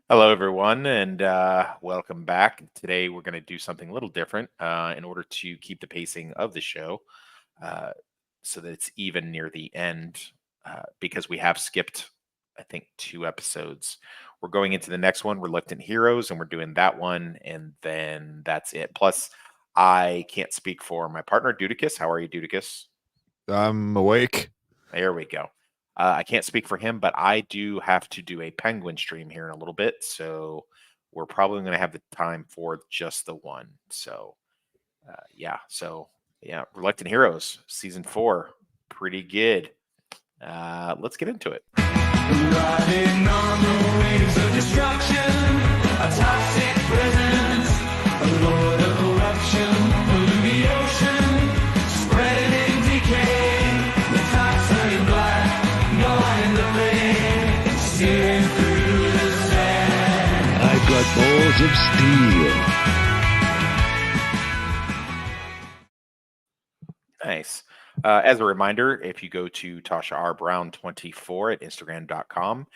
Hello, everyone, and welcome back. Today, we're going to do something a little different in order to keep the pacing of the show uh, so that it's even near the end because we have skipped, I think, 2 episodes. We're going into the next one, Reluctant Heroes, and we're doing that one, and then that's it. Plus, I can't speak for my partner, Dudicus. How are you, Dudicus? I'm awake. There we go. I can't speak for him, but I do have to do a penguin stream here in a little bit, so we're probably going to have the time for just the one. So, Reluctant Heroes season 4, pretty good. Let's get into it. Riding on the waves of destruction, a toxic presence, a lord of corruption, polluting the ocean, spreading decay, the toxin black, gone in the flame, searing through the sand. I've got balls of steel. Nice. As a reminder, if you go to Tasha R. Brown 24 at Instagram.com,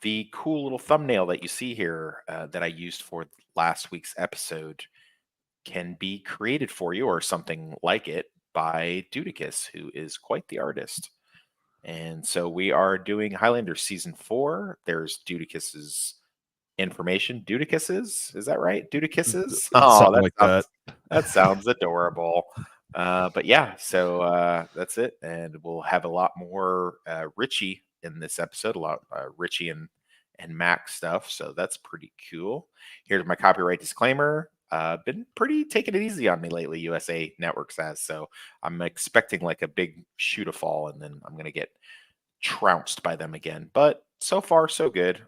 the cool little thumbnail that you see here that I used for last week's episode can be created for you or something like it by Dudicus, who is quite the artist. And so we are doing Highlander season 4. There's Dudicus's information. Dudicus's? Is that right? Dudicus's? Oh, Something like that. That sounds adorable. But yeah, so that's it, and we'll have a lot more Richie in this episode, a lot Richie and Mac stuff. So that's pretty cool. Here's my copyright disclaimer. Been pretty taking it easy on me lately. USA Network says so. I'm expecting like a big shoe to fall, and then I'm gonna get trounced by them again. But so far, so good.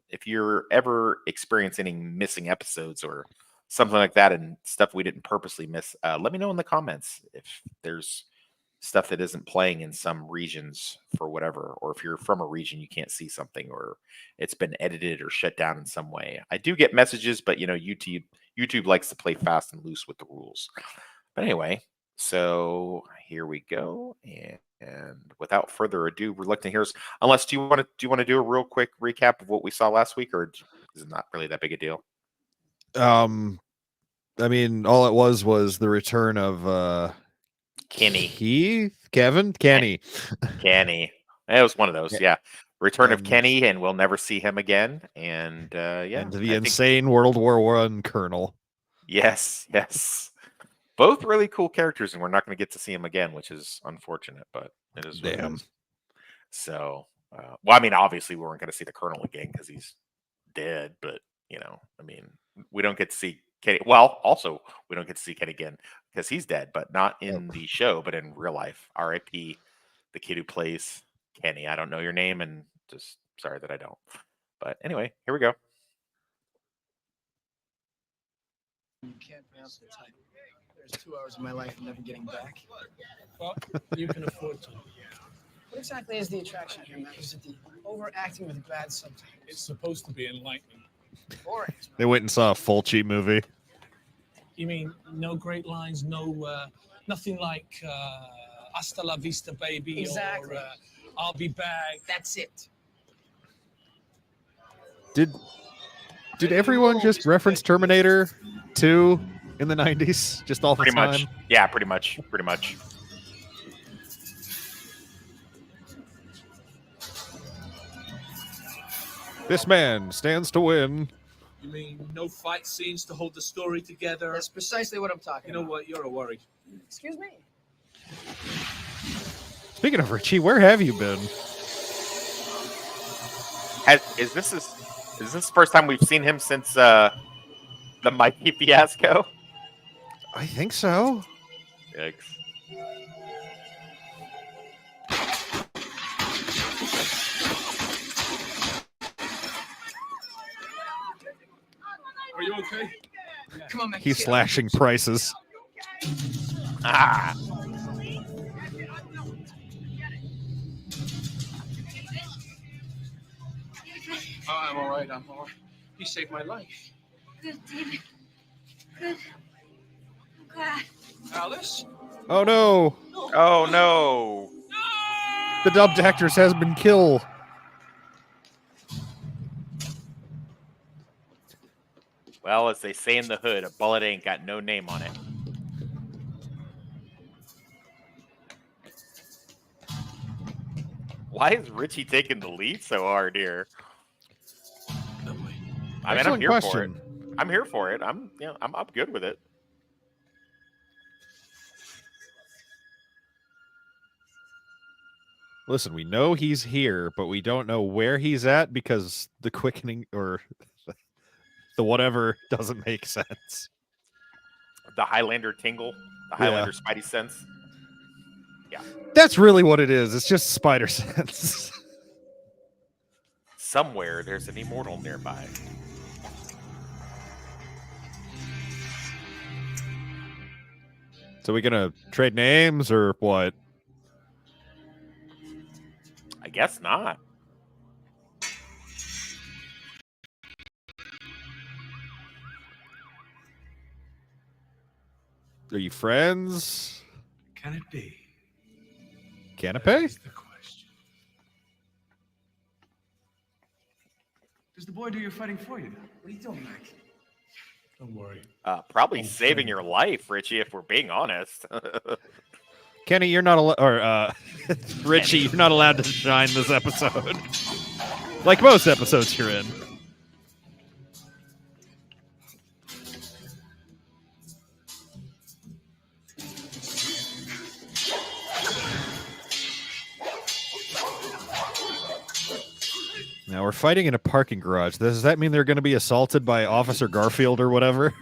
If you're ever experiencing any missing episodes or something like that and stuff we didn't purposely miss, let me know in the comments if there's stuff that isn't playing in some regions for whatever, or if you're from a region you can't see something or it's been edited or shut down in some way. I do get messages, but YouTube likes to play fast and loose with the rules. But anyway, so here we go, and without further ado, Reluctant Heroes. Unless do you want to do a real quick recap of what we saw last week, or is it not really that big a deal? I mean, all it was the return of Kenny. Kenny. It was one of those, yeah. Return of And- Kenny, and we'll never see him again. And and the insane World War I Colonel. Yes. Both really cool characters, and we're not going to get to see him again, which is unfortunate, but it is what it is. So, well, I mean, obviously we weren't going to see the Colonel again because he's dead, but I mean, we don't get to see Kenny. Well, also we don't get to see Kenny again because he's dead, but not in the show, but in real life. R.I.P. the kid who plays Kenny. I don't know your name, and just sorry that I don't. But anyway, here we go. You can't pronounce the title. There's 2 hours of my life I'm never getting back. Well, you can afford to. What exactly is the attraction here, man? Is it the overacting with bad subtitles? It's supposed to be enlightening. Boring. They went and saw a Fulci movie. You mean no great lines, nothing like "Hasta la vista, baby," Exactly. or "I'll be back." That's it. Did everyone just reference Terminator 2 in the 90s? Just all the Pretty time? much. Yeah, pretty much. This man stands to win. You mean no fight scenes to hold the story together? That's precisely what I'm talking You know about. what? You're a worry. Excuse me. Speaking of Richie, where have you been? Is this the first time we've seen him since the Mikey fiasco? I think so. Yikes. Are you okay? Come on, man. He's slashing prices. Ah. I'm all right. He saved my life. Good, David. Good. I'm glad. Alice? Oh no! Oh no! The dubbed actress has been killed. Well, as they say in the hood, a bullet ain't got no name on it. Why is Richie taking the lead so hard here? I mean, I'm Excellent here question. for it. I'm here for it. I'm good with it. Listen, we know he's here, but we don't know where he's at because the quickening or the whatever doesn't make sense. The Highlander tingle, the Highlander Spidey sense. Yeah. That's really what it is. It's just spider sense. Somewhere there's an immortal nearby. So we gonna trade names or what? I guess not. Are you friends? Can it be? Canapé? That's the question. Does the boy do your fighting for you? What are you doing, Mac? Don't worry. Probably saving your life, Richie, if we're being honest. Kenny, you're not allowed, or Richie, you're not allowed to shine this episode. Like most episodes you're in. Now we're fighting in a parking garage. Does that mean they're going to be assaulted by Officer Garfield or whatever?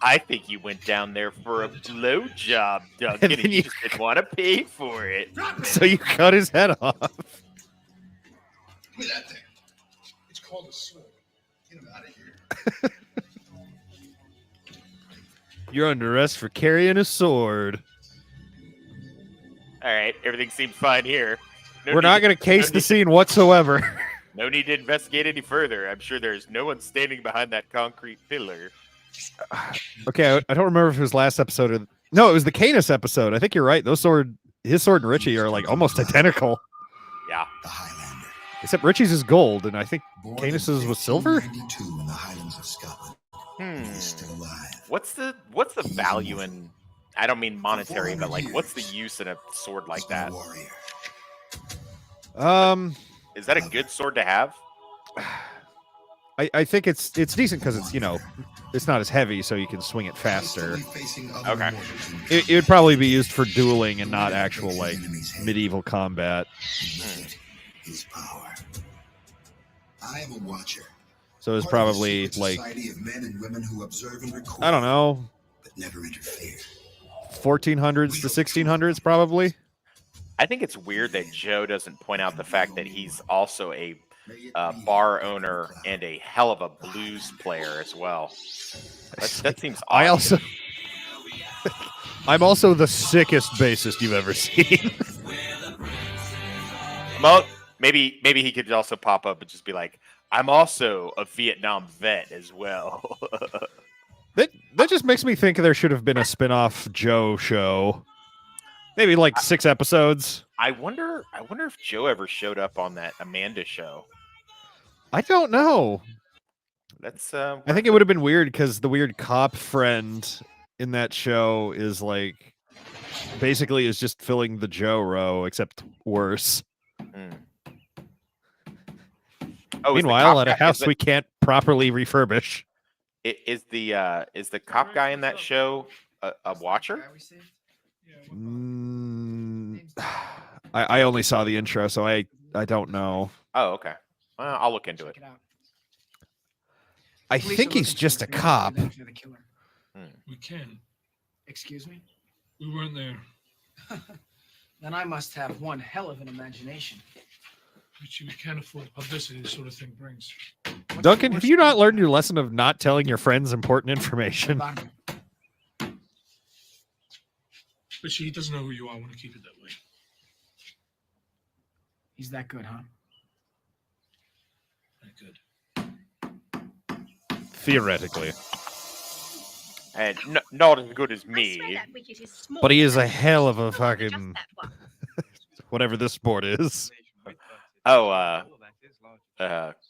I think you went down there for a blowjob, Duncan, and you just didn't want to pay for it. So you cut his head off. Give me that thing. It's called a sword. Get him out of here. You're under arrest for carrying a sword. All right, everything seems fine here. We're not going to case the scene whatsoever. No need to investigate any further. I'm sure there's no one standing behind that concrete pillar. Okay, I don't remember if it was last episode or no, it was the Canis episode. I think you're right. His sword and Richie are like almost identical. Yeah. The Highlander. Except Richie's is gold, and I think Canis's was silver. 92 in the Highlands of Scotland. He's still alive. What's the value in? I don't mean monetary, but like, what's the use in a sword like that? Warrior. Is that a good sword to have? I think it's decent because it's it's not as heavy, so you can swing it faster. Okay. It would probably be used for dueling and not actual like medieval combat. His power. I am a watcher. So it's probably like Society of men and women who observe and record, I don't know, but never interfere. 1400s to 1600s probably. I think it's weird that Joe doesn't point out the fact that he's also a bar owner and a hell of a blues player as well. That seems odd. I'm also the sickest bassist you've ever seen. Well, maybe he could also pop up and just be like, I'm also a Vietnam vet as well. That just makes me think there should have been a spin-off Joe show. Maybe like 6 episodes. I wonder if Joe ever showed up on that Amanda show. I don't know. That's I think it would have been weird because the weird cop friend in that show is like basically is just filling the Joe row except worse. Oh, meanwhile, at a house we can't properly refurbish. Is the cop guy in that show a watcher? I only saw the intro, so I don't know. Oh, okay. Well, I'll look into it. I think he's just a cop. We can. Excuse me? We weren't there. Then I must have one hell of an imagination. Richie, we can't afford the publicity this sort of thing brings. Duncan, have you not learned your lesson of not telling your friends important information? Richie, he doesn't know who you are. I want to keep it that way. He's that good, huh? That good. Theoretically. And not as good as me. But he is a hell of a fucking whatever this sport is. Oh,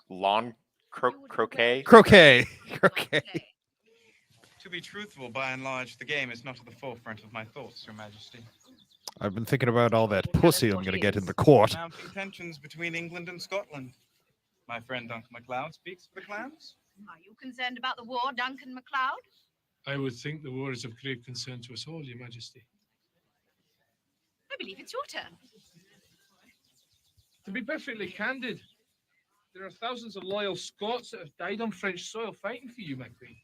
lawn croquet. Croquet. To be truthful, by and large, the game is not at the forefront of my thoughts, Your Majesty. I've been thinking about all that pussy I'm gonna get in the court. Mounting tensions between England and Scotland. My friend Duncan MacLeod speaks for the clans. Are you concerned about the war, Duncan MacLeod? I would think the war is of grave concern to us all, Your Majesty. I believe it's your turn. To be perfectly candid, there are thousands of loyal Scots that have died on French soil fighting for you, my queen.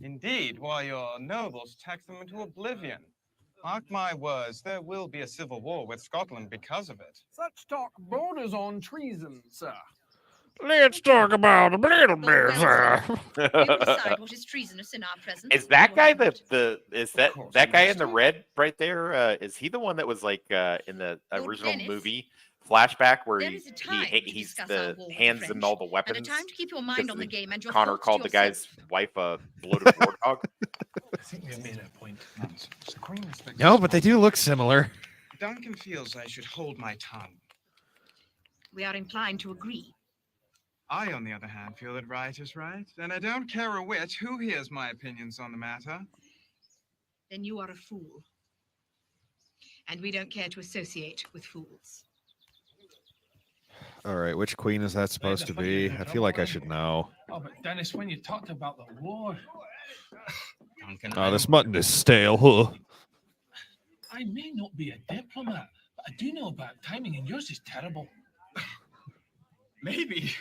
Indeed, while your nobles tax them into oblivion. Mark my words, there will be a civil war with Scotland because of it. Such talk borders on treason, sir. Let's talk about a little bit, sir. You decide what is treasonous in our presence. Is that guy that guy in the red right there? Is he the one that was like in the original Dennis, movie flashback where there is a time to he's discuss the our war with hands French, and all the and a weapons? time to keep your mind on the game and your Connor thoughts called to the guy's yourself. wife a bloated warthog. I think we have made our point. The Queen respects No, but they do look similar. Duncan feels I should hold my tongue. We are inclined to agree. I, on the other hand, feel that right is right, and I don't care a whit who hears my opinions on the matter. Then you are a fool. And we don't care to associate with fools. All right, which queen is that supposed to be? I feel like I should know. Oh, but Dennis, when you talked about the war, Duncan, Oh, this mutton is stale, huh? I may not be a diplomat, but I do know about timing, and yours is terrible. maybe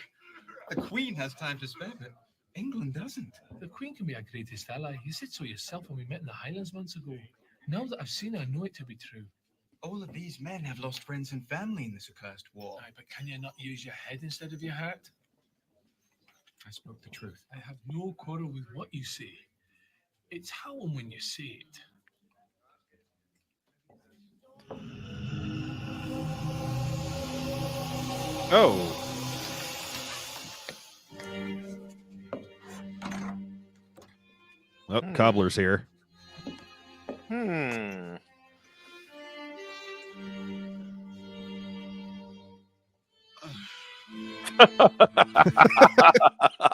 the Queen has time to spare, but England doesn't. The Queen can be our greatest ally. You said so yourself when we met in the Highlands months ago. Now that I've seen her, I know it to be true. All of these men have lost friends and family in this accursed war. Aye, but can you not use your head instead of your heart? I spoke the truth. I have no quarrel with what you say. It's how and when you say it. Oh. Oh, Cobbler's here.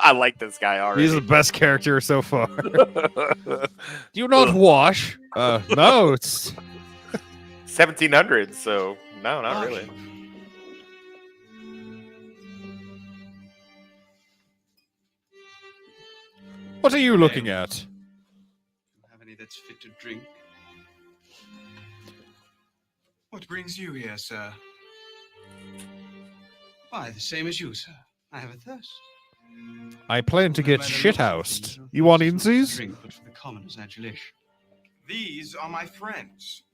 I like this guy already. He's the best character so far. Do you not wash? No, it's 1700s, so no, not really. What are you looking at? Do you have any that's fit to drink? What brings you here, sir? Why, the same as you, sir. I have a thirst. I plan to get shithoused. You want insies? Drink, but for the commoners' adulation. These are my friends.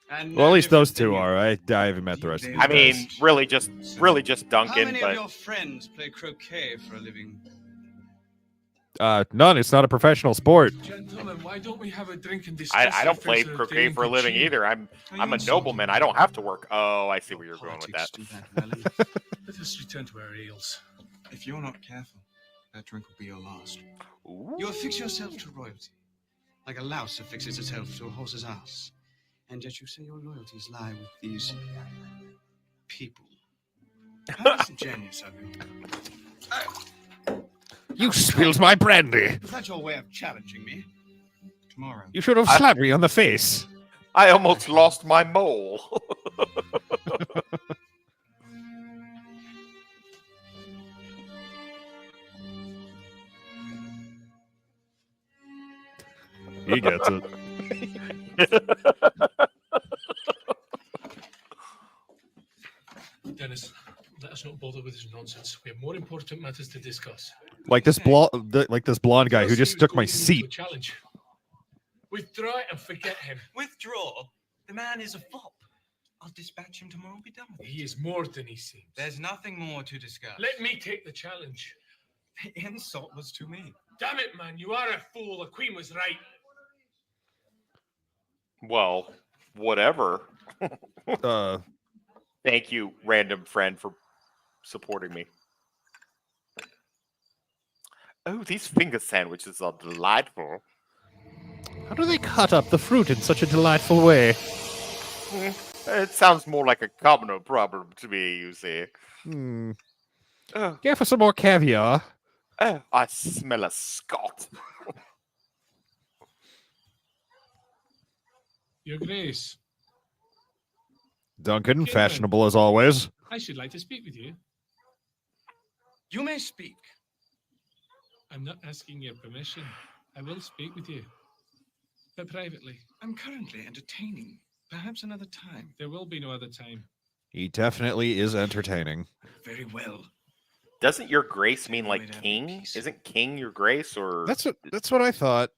And Well, at least those two are. I haven't met the rest of these I mean, guys. really just how Duncan, many but of your friends play croquet for a living? None. It's not a professional sport. Gentlemen, why don't we have a drink and discuss I don't the play affairs of croquet daring for a living Puccini? either. I'm a nobleman. I don't have to work. Oh, I see where you're going with that. Politics do that well enough. Let us return to our ales. If you're not careful, that drink will be your last. Ooh. You affix yourself to royalty, like a louse affixes itself to a horse's ass. And yet you say your loyalties lie with these people. How disingenuous of you. You spilled my brandy. Is that your way of challenging me? Tomorrow. You should have slapped me on the face. I almost lost my mole. He gets it. Dennis, let us not bother with this nonsense. We have more important matters to discuss. Like this blonde guy who just took my seat. Challenge. Withdraw it and forget him. Withdraw? The man is a fop. I'll dispatch him tomorrow and be done with it. He is more than he seems. There's nothing more to discuss. Let me take the challenge. The insult was to me. Damn it, man, you are a fool. The Queen was right. Well, whatever. Thank you, random friend, for supporting me. Oh, these finger sandwiches are delightful. How do they cut up the fruit in such a delightful way? It sounds more like a commoner problem to me, you see. Oh, Care for some more caviar? oh, I smell a Scot. Your Grace, Duncan, Kingman. fashionable as always. I should like to speak with you. You may speak. I'm not asking your permission. I will speak with you, but privately. I'm currently entertaining. Perhaps another time. There will be no other time. He definitely is entertaining. Very well. Doesn't your grace mean Wait, like have king? peace. Isn't king your grace, or That's what I thought.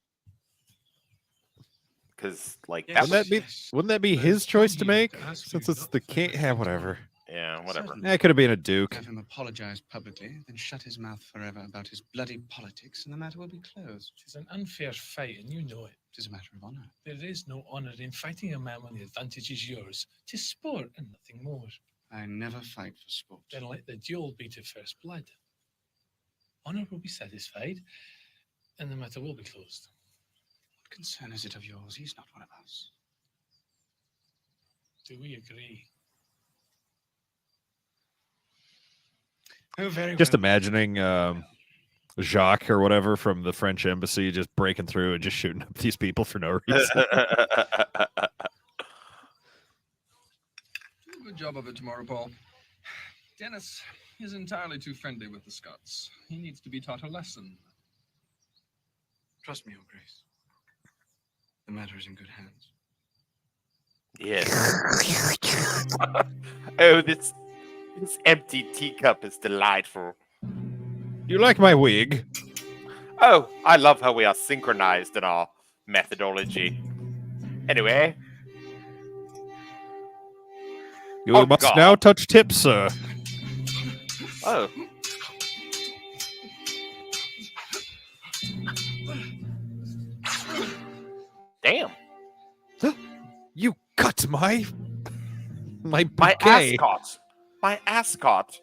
because like Yes. that Wouldn't was, that be Yes. wouldn't that be But his I'm choice to here make? to ask Since you it's not the to king. forget Yeah, to whatever. yeah, whatever. Certainly. That could have been a duke. Have him apologize publicly, then shut his mouth forever about his bloody politics, and the matter will be closed. It's an unfair fight, and you know it. It is a matter of honor. There is no honor in fighting a man when the advantage is yours. 'Tis sport and nothing more. I never fight for sport. Then let the duel be to first blood. Honor will be satisfied, and the matter will be closed. What concern is it of yours? He's not one of us. Do we agree? Oh, very Just well. imagining Jacques or whatever from the French embassy just breaking through and just shooting up these people for no reason. Good job of it tomorrow, Paul. Dennis is entirely too friendly with the Scots. He needs to be taught a lesson. Trust me, Your Grace. The matter is in good hands. Yes. Oh, this empty teacup is delightful. You like my wig? Oh, I love how we are synchronized in our methodology. Anyway, You Oh, must God. now touch tips, sir. oh, damn, You cut my my bouquet. ascot, my ascot.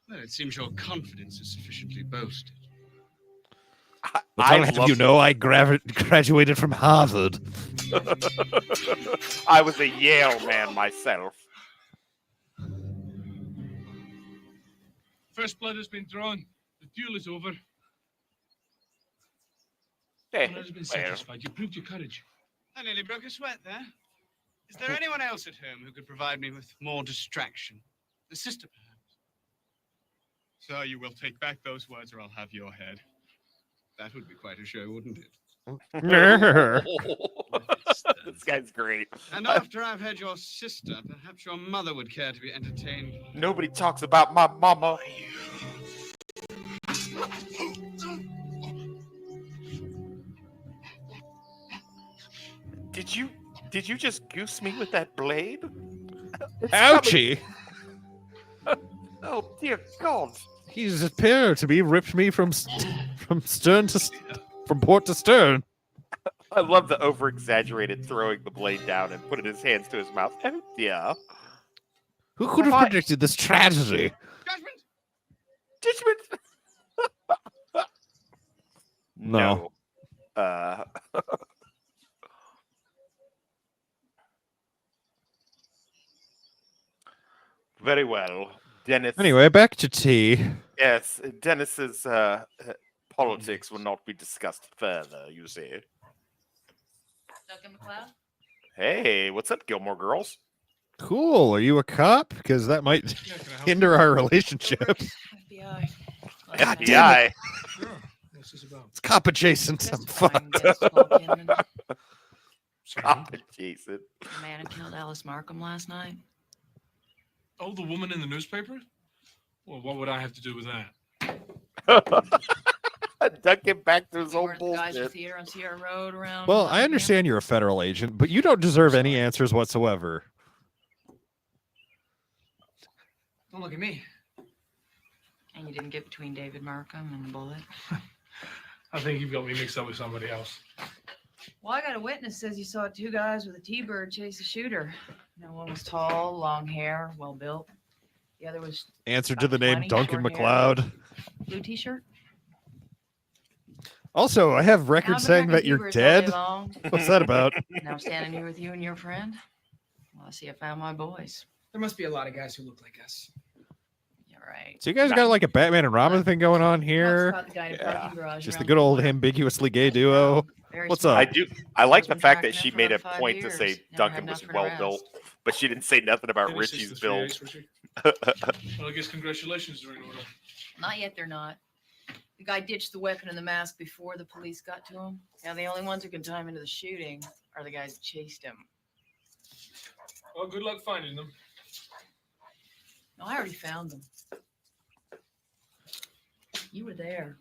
Well, it seems your confidence is sufficiently boasted. But I'll have love- you know, I graduated from Harvard. I was a Yale man myself. First blood has been drawn. The duel is over. Hey, Honor has been well, satisfied. You proved your courage. I nearly broke a sweat there. Is there anyone else at home who could provide me with more distraction? The sister, perhaps? Sir, you will take back those words or I'll have your head. That would be quite a show, wouldn't it? this guy's great. And after I've had your sister, perhaps your mother would care to be entertained. Nobody talks about my mama. Did you just goose me with that blade? It's Ouchie! coming- Oh dear God! He's appeared to be ripped me from stern to from port to stern. I love the over-exaggerated throwing the blade down and putting his hands to his mouth. Oh dear! Who could have Have I- predicted this tragedy? Judgment! Judgment. No. Uh, very well, Dennis. Anyway, back to tea. Yes, Dennis's politics will not be discussed further. You see. Duncan McLeod? Hey, what's up, Gilmore Girls? Cool. Are you a cop? Because that might Yeah, can I help hinder our relationship. FBI. God damn it. FBI. you? Sure. What's this about? It's cop adjacent. I'm Testifying fucked. against Paul Kinman, Stop it, Jason. the man who killed Alice Markham last night. Oh, the woman in the newspaper? Well, what would I have to do with that? Duck him back to his You own weren't the guys with bullshit. theater on Sierra Road around. Well, I Nottingham? understand you're a federal agent, but you don't deserve any answers whatsoever. Don't look at me. And you didn't get between David Markham and the bullet. I think you've got me mixed up with somebody else. Well, I got a witness says you saw two guys with a T-bird chase a shooter. No, one was tall, long hair, well built. The other was Answer to the About name 20, Duncan short hair. McLeod. blue T-shirt. Also, I have Now, I've records been saying tracking that you're T-birds all day dead. long. What's that about? Now I'm standing here with you and your friend. Well, I see I found my boys. There must be a lot of guys who look like us. Yeah, right. So you guys got like a Batman and Robin thing going on Talks here. about the guy in a parking garage Just the around good old corner. ambiguously gay duo. Very What's smart. up? I like the Been fact that tracking she him for made a about 5 point to years. say Never Duncan had was enough for an well built, arrest. but she didn't say nothing about Dennis Richie's is the build. 3A's, Richie. Well, I guess congratulations are in order. Not yet, they're not. The guy ditched the weapon and the mask before the police got to him. Now the only ones who can tie him into the shooting are the guys who chased him. Well, good luck finding them. No, I already found them. You were there.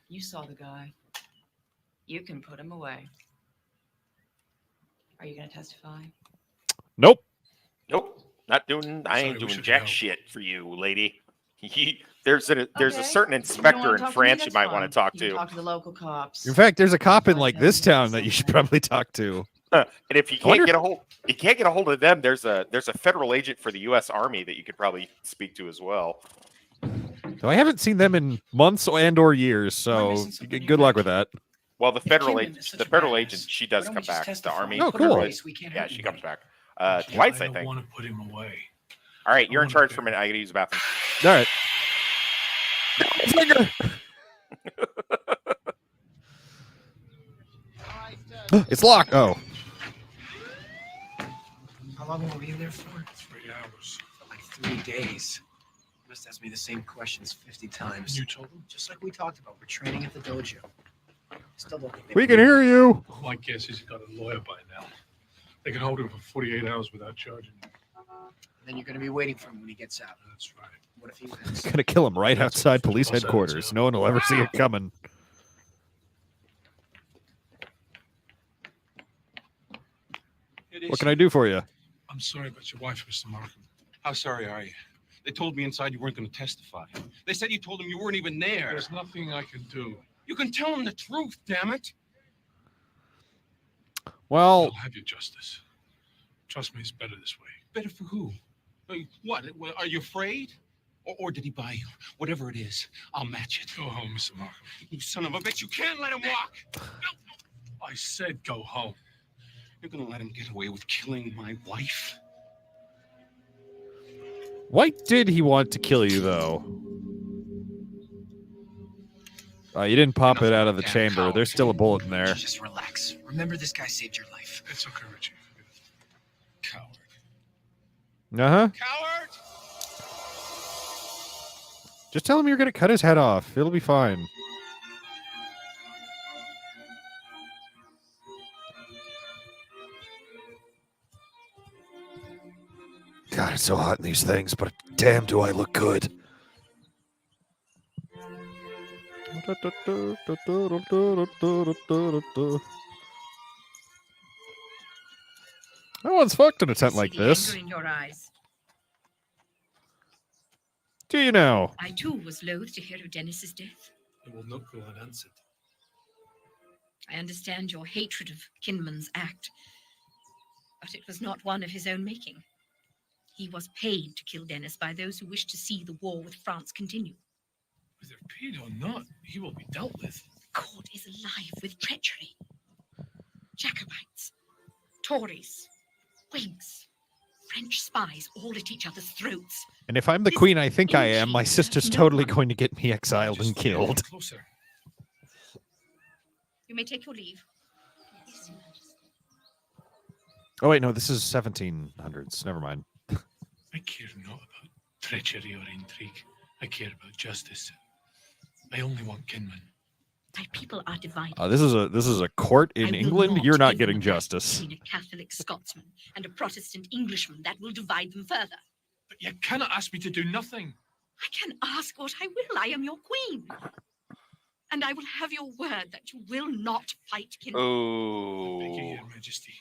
You saw the guy. You can put him away. Are you going to testify? Nope. Nope, not doing. I Sorry, ain't we doing should jack know. shit for you, lady. There's a Okay. certain You don't inspector wanna in talk to me? France you That's might want fine. to talk You can to. talk to the local cops. In fact, there's a cop in I'll like tell this you town that you should something. probably talk to. And if you I wonder- can't get a hold of them, there's a federal agent for the U.S. Army that you could probably speak to as well. So I haven't seen them in months and/or years, so missing something good luck with that. Well, the If federal Kinman agent, is such the a federal badass, agent, she why does don't come we just back. The testify? Army, Oh, Put her cool. away so we can't yeah, hurt she comes anybody. back twice, I don't think. want to put him away. All right, you're in wanna charge be- for a minute. I gotta use the bathroom. All right. Finger. It's locked. Oh, How long were we in there for? 3 hours. Like 3 days. You must ask me the same questions 50 times. You told them? Just like we talked about, we're training at the dojo. Still don't think they we can believe hear you. My guess is he's got a lawyer by now. They can hold him for 48 hours without charging him. Then you're going to be waiting for him when he gets out. That's right. What if he wins? Gonna kill him right outside police Outside headquarters. town. No one will ever see it coming. What can I do for you? I'm sorry about your wife, Mr. Markham. How sorry are you? They told me inside you weren't going to testify. They said you told them you weren't even there. There's nothing I can do. You can tell them the truth, damn it. Well, I'll have you justice. Trust me, it's better this way. Better for who? What? Are you afraid? Or did he buy you? Whatever it is, I'll match it. Go home, Mr. Markham. You son of a bitch, you can't let him walk. I said go home. You're going to let him get away with killing my wife? why did he want to kill you, though? You didn't pop it out of the Damn chamber. coward. There's still a bullet in there. Just relax. Remember, this guy saved your life. It's okay, Richie. Coward. Uh-huh. Coward! Just tell him you're gonna cut his head off. It'll be fine. God, it's so hot in these things, but damn, do I look good. No one's fucked in a tent like this. Anger in your eyes. Do you know? I too was loath to hear of Dennis's death. It will not go unanswered. I understand your hatred of Kinman's act, but it was not one of his own making. He was paid to kill Dennis by those who wished to see the war with France continue. Whether paid or not, he will be dealt with. The court is alive with treachery. Jacobites, Tories, Whigs, French spies, all at each other's throats. And if I'm the queen I think I am, my sister's totally going to get me exiled and killed. Closer. You may take your leave. Yes, Your Majesty. Oh, wait, no, this is 1700s. Never mind. I care not about treachery or intrigue. I care about justice. I only want Kinman. My people are divided. This is a court I in will England. not You're not give getting them a justice. between a Catholic Scotsman and a Protestant Englishman that will divide them further. But you cannot ask me to do nothing. I can ask what I will. I am your queen. And I will have your word that you will not fight Kinman. Oh. Beg you, Your Majesty.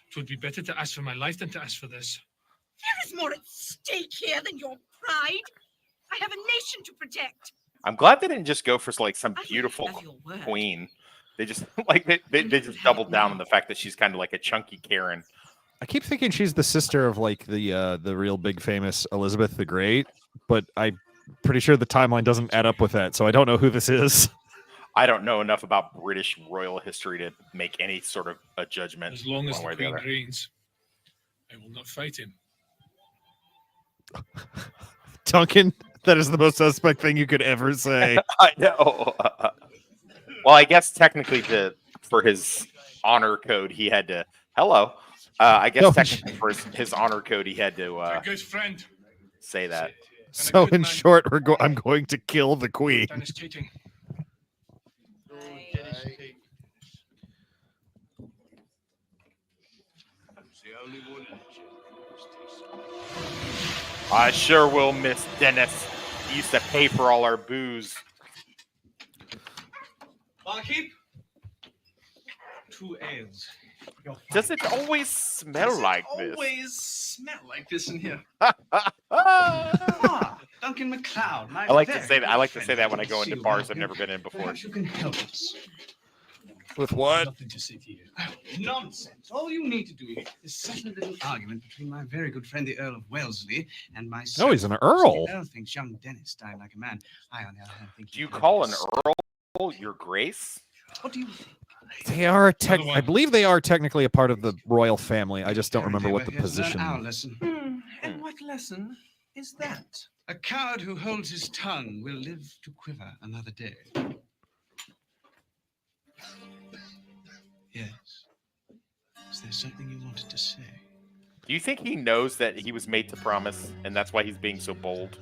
It would be better to ask for my life than to ask for this. There is more at stake here than your pride. I have a nation to protect. I'm glad they didn't just go for like some I will beautiful have your word. queen. They just like they just doubled down on the fact that she's kind of like a chunky Karen. I keep thinking she's the sister of like the real big famous Elizabeth the Great, but I'm pretty sure the timeline doesn't add up with that, so I don't know who this is. I don't know enough about British royal history to make any sort of a judgment. As long as one way the or Queen other. reigns, I will not fight him. Duncan, That is the most suspect thing you could ever say. I know. Well, I guess technically for his honor code, he had to. Hello. I guess No, technically for his honor code, he had to A good friend. say that. So in short, I'm going to kill the queen. Dennis Keating. I sure will miss Dennis. He used to pay for all our booze. Barkeep. 2 ales. Does it always smell like this? Always smell like this in here. I Duncan MacLeod. like to say that. I like to say that when I go into bars I've never been in before. Perhaps you can help us. With what? Nothing to see here. Nonsense. All you need to do is settle a little argument between my very good friend, the Earl of Wellesley, and myself. Oh, he's an earl. The Earl thinks young Dennis died like a man. I, on the other hand, think Do you call an earl your grace? What do you think? They are I believe they are technically a part of the royal family. I just don't remember what the position. Our lesson. And what lesson is that? A coward who holds his tongue will live to quiver another day. Yes. Is there something you wanted to say? Do you think he knows that he was made to promise, and that's why he's being so bold?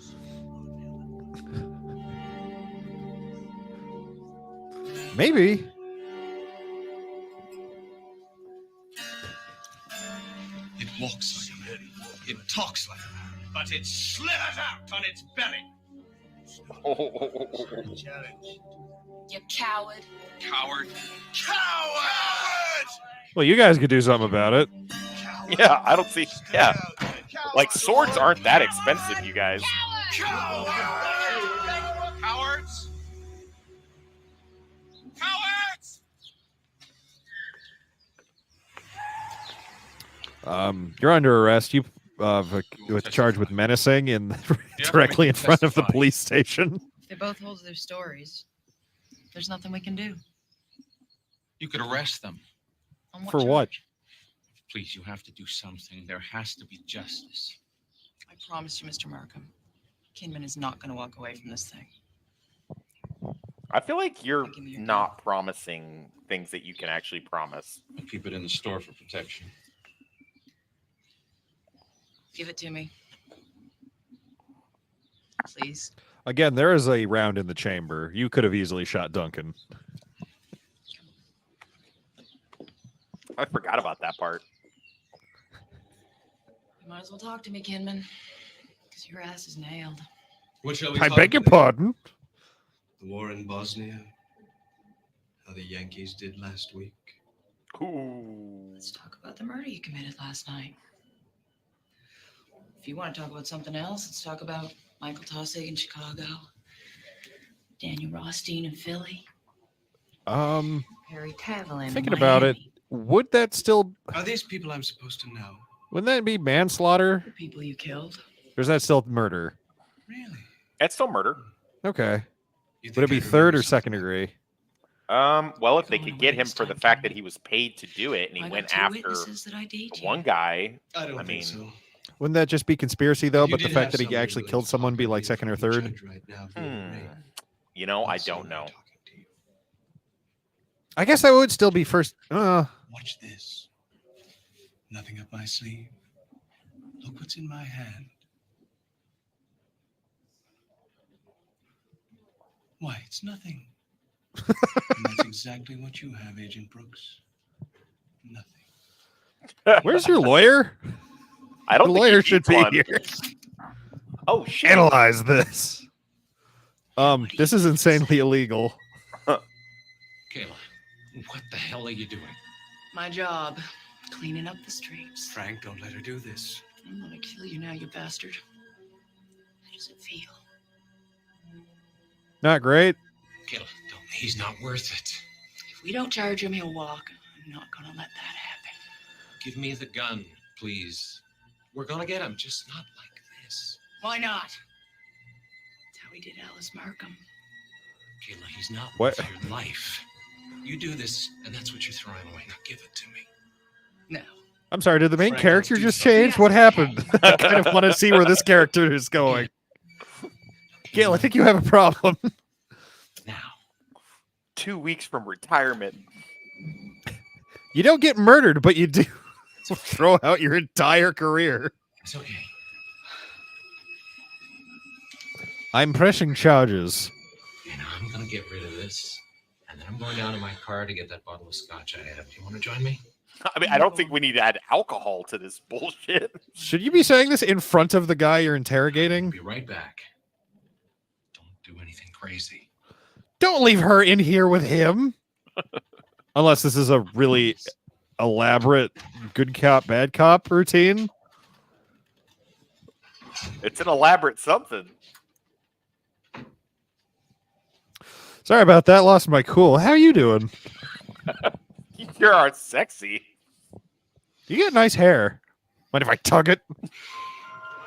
Maybe. It walks like a man. It talks like a man. But it slithers out on its belly. You coward. Coward. Coward! Well, you guys could do something about it. Yeah, I don't see. Yeah, like swords aren't that expensive, you guys. Cowards! Cowards! You're under arrest. You with charged with menacing and directly in front of the police station. They both hold their stories. There's nothing we can do. You could arrest them. On For what? Please, you have to do something. There has to be justice. I promise you, Mr. Markham, Kinman is not going to walk away from this thing. I feel like you're not promising things that you can actually promise. I'll keep it in the store for protection. Give it to me. Please. Again, there is a round in the chamber. You could have easily shot Duncan. I forgot about that part. You might as well talk to me, Kinman, because your ass is nailed. What shall we I talk beg your about? pardon. The war in Bosnia. How the Yankees did last week. Ooh. Let's talk about the murder you committed last night. If you want to talk about something else, let's talk about Michael Tossig in Chicago, Daniel Rothstein in Philly, Harry Tavel in Thinking about it, Miami. would that still Are these people I'm supposed to know? wouldn't that be manslaughter? The people you killed. Or is that still murder? Really? That's still murder. Okay. You Would it think be I third remember or second something? degree? Well, if they could get him for the fact that he was paid to do it, and he I got went 2 after witnesses that ID'd you. one guy, I don't I think mean, so. Wouldn't that just be conspiracy though? You But the did fact have that he somebody actually willing killed to someone talk be with like you second or from the third? judge right now via the rain. you know, I Also, don't I'm know. talking to you. I guess I would still be first. Watch this. Nothing up my sleeve. Look what's in my hand. Why, it's nothing. And that's exactly what you have, Agent Brooks. Nothing. Where's your lawyer? I don't The think he lawyer should needs be one. here. Oh shit! Analyze this. This is insanely illegal. Kayla, what the hell are you doing? My job, cleaning up the streets. Frank, don't let her do this. I'm gonna kill you now, you bastard. How does it feel? Not great. Kayla, don't. He's not worth it. If we don't charge him, he'll walk. I'm not gonna let that happen. Give me the gun, please. We're gonna get him, just not like this. Why not? That's how we did Alice Markham. Kayla, he's not What? worth your life. You do this, and that's what you're throwing away. Now give it to me. No. I'm sorry, did the main Frank, character let's do just something. change? What happened? I kind of want to see where this character is going. Gail, I think you have a problem. Now, 2 weeks from retirement. You don't get murdered, but you do throw out your entire career. It's okay. I'm pressing charges. And I'm gonna get rid of this, and then I'm going down to my car to get that bottle of scotch I have. Do you want to join me? I mean, I don't think we need to add alcohol to this bullshit. Should you be saying this in front of the guy you're interrogating? Be right back. Don't do anything crazy. Don't leave her in here with him. Unless this is a really elaborate good cop, bad cop routine. It's an elaborate something. Sorry about that. Lost my cool. How you doing? You are sexy. You get nice hair. Mind if I tug it?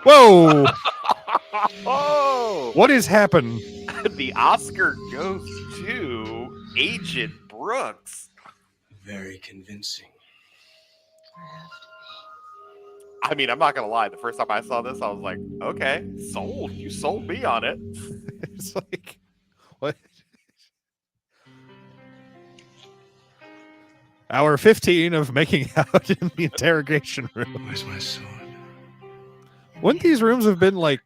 Whoa! Oh! What has happened? The Oscar goes to Agent Brooks. Very convincing. I mean, I'm not gonna lie. The first time I saw this, I was like, "Okay, sold. You sold me on it." It's like, what? Hour 15 of making out in the interrogation room. Where's my sword? Wouldn't these rooms have been like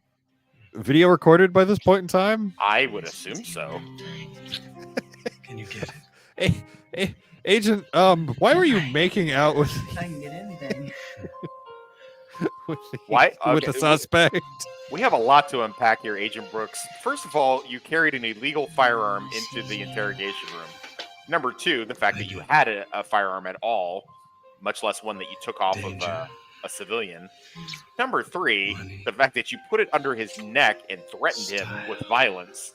video recorded by this point in time? I would assume so. Can you get it? Hey, Agent, why were you making out with I can get anything. with Why? with Okay, the suspect? We have a lot to unpack here, Agent Brooks. First of all, you carried an illegal firearm into the interrogation room. Number two, the fact that you had a firearm at all, much less one that you took off of a civilian. Number three, the fact that you put it under his neck and threatened him with violence.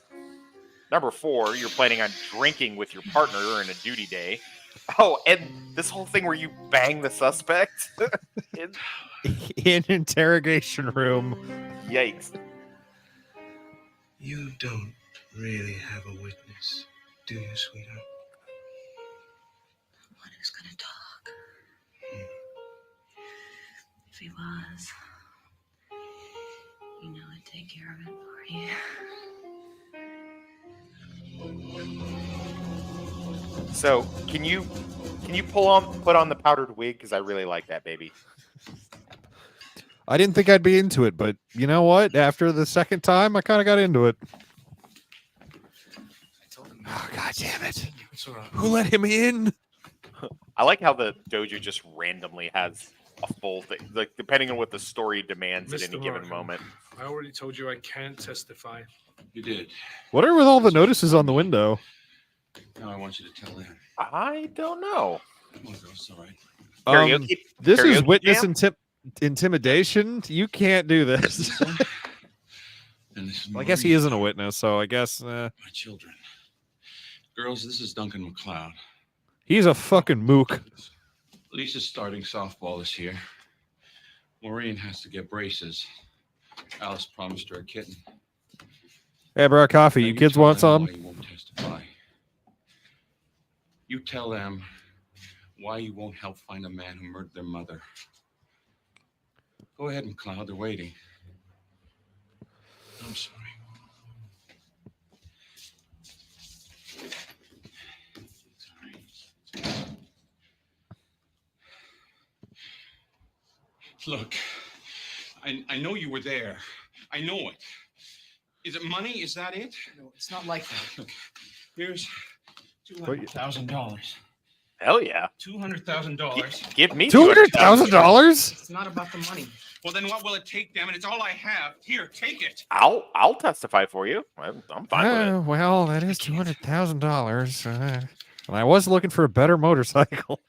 Number four, you're planning on drinking with your partner on a duty day. Oh, and this whole thing where you bang the suspect. In interrogation room. Yikes. You don't really have a witness, do you, sweetheart? One who's gonna talk. If he was, you know I'd take care of it for you. So, can you put on the powdered wig? Because I really like that, baby. I didn't think I'd be into it, but you know what? After the second time, I kind of got into it. Oh, God damn it. Who let him in? I like how the dojo just randomly has a full thing, like depending on what the story demands at any given moment. I already told you I can't testify. You did. What are with all the notices on the window? Now I want you to tell them. I don't know. Come on, girls. It's all right. Karaoke- This is karaoke witness jam? intimidation. You can't do this. And this is I guess he Maureen, isn't a witness, so I guess my children. Girls, this is Duncan McLeod. he's a fucking mook. Lisa's starting softball this year. Maureen has to get braces. Alice promised her a kitten. Hey, bro, coffee. You kids want some? Why you won't testify. You tell them why you won't help find a man who murdered their mother. Go ahead, McLeod. They're waiting. I'm sorry. Look, I know you were there. I know it. Is it money? Is that it? No, it's not like that. Look, here's $200,000. Hell yeah. $200,000. Give me $200,000? It's not about the money. Well, then what will it take, damn it? It's all I have. Here, take it. I'll testify for you. I'm fine with it. Well, that is $200,000. And I was looking for a better motorcycle.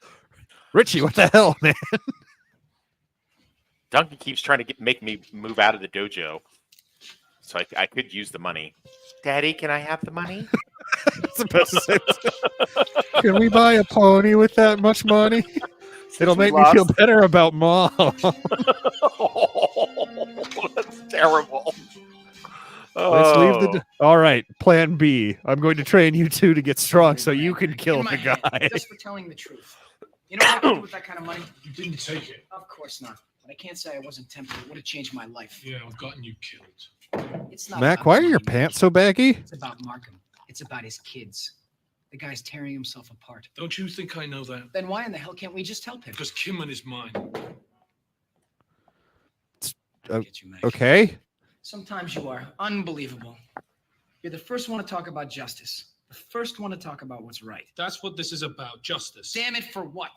Richie, what the hell, man? Duncan keeps trying to make me move out of the dojo, so I could use the money. Daddy, can I have the money? That's the best sentence. Can we buy a pony with that much money? It'll make me feel better about Mom. Oh, that's terrible. Let's leave the. All right, Plan B. I'm going to train you two to get strong so you can kill In my the head, guy. just for telling the truth. You know what I could do with that kind of money? You didn't take it. Of course not. But I can't say I wasn't tempted. It would have changed my life. Yeah, I've gotten you killed. It's not Mac, about why are money, your Mac. pants so baggy? It's about Markham. It's about his kids. The guy's tearing himself apart. Don't you think I know that? Then why in the hell can't we just help him? Because Kimman is mine. Okay. Sometimes you are unbelievable. You're the first one to talk about justice. The first one to talk about what's right. That's what this is about, justice. Damn it, for what?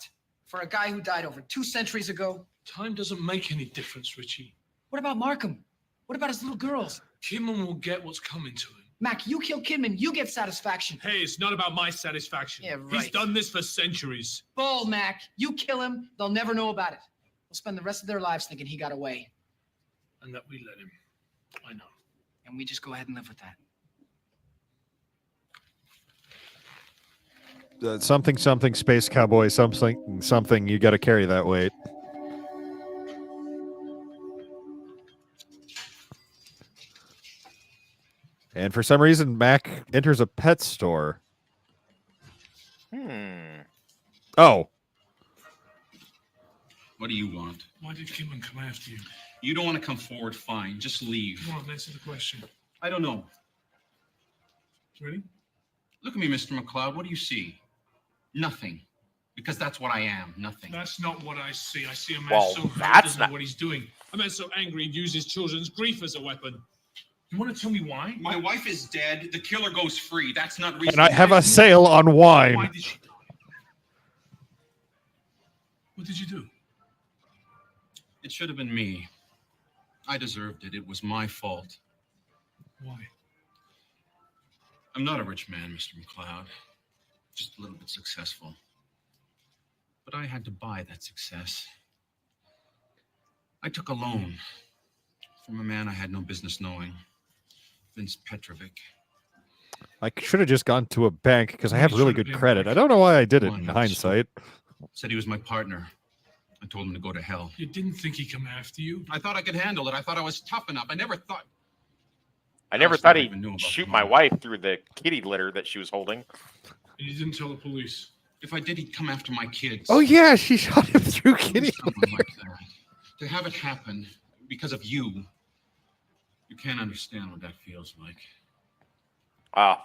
For a guy who died over 2 centuries ago? Time doesn't make any difference, Richie. What about Markham? What about his little girls? Kimman will get what's coming to him. Mac, you kill Kidman, you get satisfaction. Hey, it's not about my satisfaction. Yeah, right. He's done this for centuries. Bull, Mac. You kill him, they'll never know about it. They'll spend the rest of their lives thinking he got away. And that we let him. I know. And we just go ahead and live with that. Something space cowboy, something you got to carry that weight. And for some reason, Mac enters a pet store. Oh. What do you want? Why did Kimman come after you? You don't want to come forward, fine. Just leave. Come on, answer the question. I don't know. Ready? Look at me, Mr. McLeod. What do you see? Nothing. Because that's what I am. Nothing. That's not what I see. I see a man Well, so hurt he that's doesn't not- know what he's doing. A man so angry he'd use his children's grief as a weapon. You want to tell me why? My wife is dead. The killer goes free. That's not reason. And I have a sale on wine. Why did she die? What did you do? It should have been me. I deserved it. It was my fault. Why? I'm not a rich man, Mr. McLeod. Just a little bit successful. But I had to buy that success. I took a loan from a man I had no business knowing, Vince Petrovic. I should have just gone to a bank because I have really good credit. I don't know why I did it in hindsight. Said he was my partner. I told him to go to hell. You didn't think he'd come after you? I thought I could handle it. I thought I was tough enough. I never thought he'd shoot my wife through the kitty litter that she was holding. And you didn't tell the police? If I did, he'd come after my kids. Oh yeah, she shot him through kitty. Something like that. To have it happen because of you, you can't understand what that feels like.